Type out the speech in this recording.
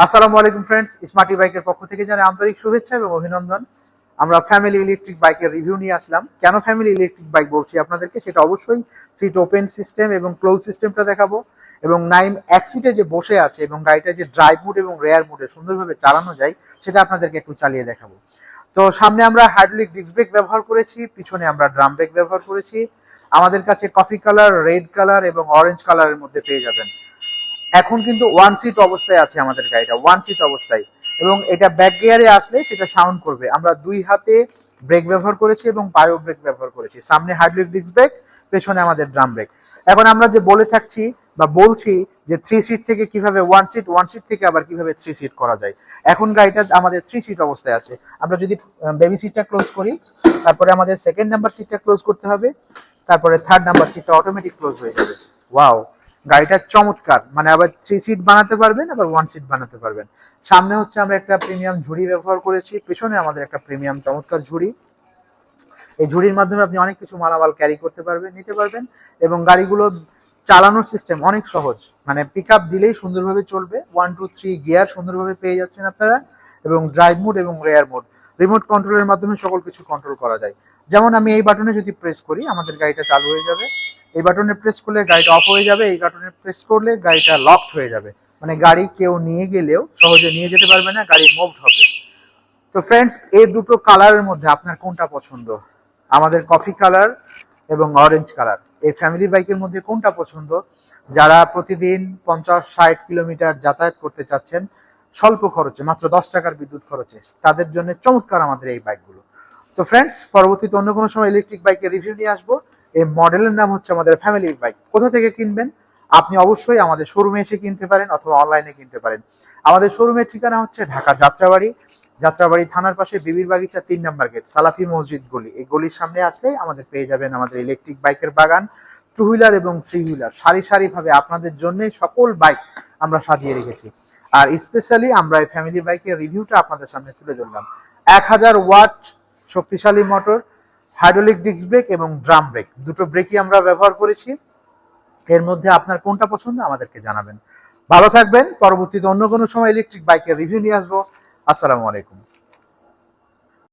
আসসালামু আলাইকুম friends, smarty বাইকের পক্ষ থেকে জানাই আন্তরিক শুভেচ্ছা এবং অভিনন্দন। আমরা ফ্যামিলি ইলেকট্রিক বাইকের রিভিউ নিয়ে আসলাম। কেন ফ্যামিলি ইলেকট্রিক বাইক বলছি আপনাদেরকে, সেটা অবশ্যই সিট ওপেন সিস্টেম এবং ক্লোজ সিস্টেমটা দেখাবো, এবং নাইম এক সিটে যে বসে আছে এবং গাড়িটা যে ড্রাইভ মোড এবং রেয়ার মোডে সুন্দরভাবে চালানো যায় সেটা আপনাদেরকে একটু চালিয়ে দেখাবো। তো সামনে আমরা হাইড্রোলিক ডিস্ক ব্রেক ব্যবহার করেছি, পিছনে আমরা ড্রাম ব্রেক ব্যবহার করেছি। আমাদের কাছে কফি কালার, রেড কালার এবং অরেঞ্জ কালারের মধ্যে পেয়ে যাবেন। এখন কিন্তু ওয়ান সিট অবস্থায় আছে আমাদের গাড়িটা, ওয়ান সিট অবস্থায়, এবং এটা ব্যাক গিয়ারে আসলে সেটা সাউন্ড করবে। আমরা দুই হাতে ব্রেক ব্যবহার করেছি এবং বায়ো ব্রেক ব্যবহার করেছি। সামনে হাইড্রোলিক ডিস্ক ব্রেক, পেছনে আমাদের ড্রাম ব্রেক। এখন আমরা যে বলে থাকছি বা বলছি যে থ্রি সিট থেকে কিভাবে ওয়ান সিট থেকে আবার কিভাবে থ্রি সিট করা যায়। এখন গাড়িটা আমাদের থ্রি সিট অবস্থায় আছে। আমরা যদি বেবি সিটটা ক্লোজ করি, তারপরে আমাদের সেকেন্ড নাম্বার সিটটা ক্লোজ করতে হবে, তারপরে থার্ড নাম্বার সিটটা অটোমেটিক ক্লোজ হয়ে যাবে। ওয়াও, গাড়িটা চমৎকার। মানে আবার থ্রি সিট বানাতে পারবেন, আবার ওয়ান সিট বানাতে পারবেন। সামনে হচ্ছে আমরা একটা প্রিমিয়াম ঝুড়ি ব্যবহার করেছি, পেছনে আমাদের একটা প্রিমিয়াম চমৎকার ঝুড়ি। এই ঝুড়ির মাধ্যমে আপনি অনেক কিছু মালামাল ক্যারি করতে পারবেন, নিতে পারবেন। এবং গাড়িগুলো চালানোর সিস্টেম অনেক সহজ, মানে পিক আপ দিলেই সুন্দরভাবে চলবে। 1 2 3 গিয়ার সুন্দরভাবে পেয়ে যাচ্ছেন আপনারা, এবং ড্রাইভ মোড এবং রেয়ার মোড রিমোট কন্ট্রোলের মাধ্যমে সকল কিছু কন্ট্রোল করা যায়। যেমন আমি এই বাটনে যদি প্রেস করি, আমাদের গাড়িটা চালু হয়ে যাবে। এই বাটনে প্রেস করলে গাড়িটা অফ হয়ে যাবে, এই বাটনে প্রেস করলে গাড়িটা লকড হয়ে যাবে। মানে গাড়ি কেউ নিয়ে গেলেও সহজে নিয়ে যেতে পারবে না, গাড়ি মুভড হবে। তো ফ্রেন্ডস, এই দুটো কালারের মধ্যে আপনার কোনটা পছন্দ? আমাদের কফি কালার এবং অরেঞ্জ কালার, এই ফ্যামিলি বাইকের মধ্যে কোনটা পছন্দ? যারা প্রতিদিন 50-60 কিলোমিটার যাতায়াত করতে চাচ্ছেন স্বল্প খরচে, মাত্র 10 টাকার বিদ্যুৎ খরচে, তাদের জন্য চমৎকার আমাদের এই বাইকগুলো। তো ফ্রেন্ডস, পরবর্তীতে অন্য কোনো সময় ইলেকট্রিক বাইকের রিভিউ নিয়ে আসবো। এই মডেলের নাম হচ্ছে আমাদের ফ্যামিলি বাইক। কোথা থেকে কিনবেন? আপনি অবশ্যই আমাদের শোরুমে এসে কিনতে পারেন অথবা অনলাইনে কিনতে পারেন। আমাদের শোরুমের ঠিকানা হচ্ছে ঢাকা যাত্রাবাড়ি, যাত্রাবাড়ি থানার পাশে বিবির বাগিচা 3 নম্বর গেট, সালাফি মসজিদ গলি। এই গলির সামনে আসলেই আমাদের পেয়ে যাবেন আমাদের ইলেকট্রিক বাইকের বাগান। টু হুইলার এবং থ্রি হুইলার সারি সারি ভাবে আপনাদের জন্য সকল বাইক আমরা সাজিয়ে রেখেছি। আর স্পেশালি আমরা এই ফ্যামিলি বাইকের রিভিউটা আপনাদের সামনে তুলে ধরলাম। 1000 ওয়াট শক্তিশালী মোটর, হাইড্রোলিক ডিস্ক ব্রেক এবং ড্রাম ব্রেক, দুটো ব্রেকই আমরা ব্যবহার করেছি। এর মধ্যে আপনার কোনটা পছন্দ আমাদেরকে জানাবেন। ভালো থাকবেন। পরবর্তীতে অন্য কোনো সময় ইলেকট্রিক বাইকের রিভিউ নিয়ে আসবো। আসসালামু আলাইকুম।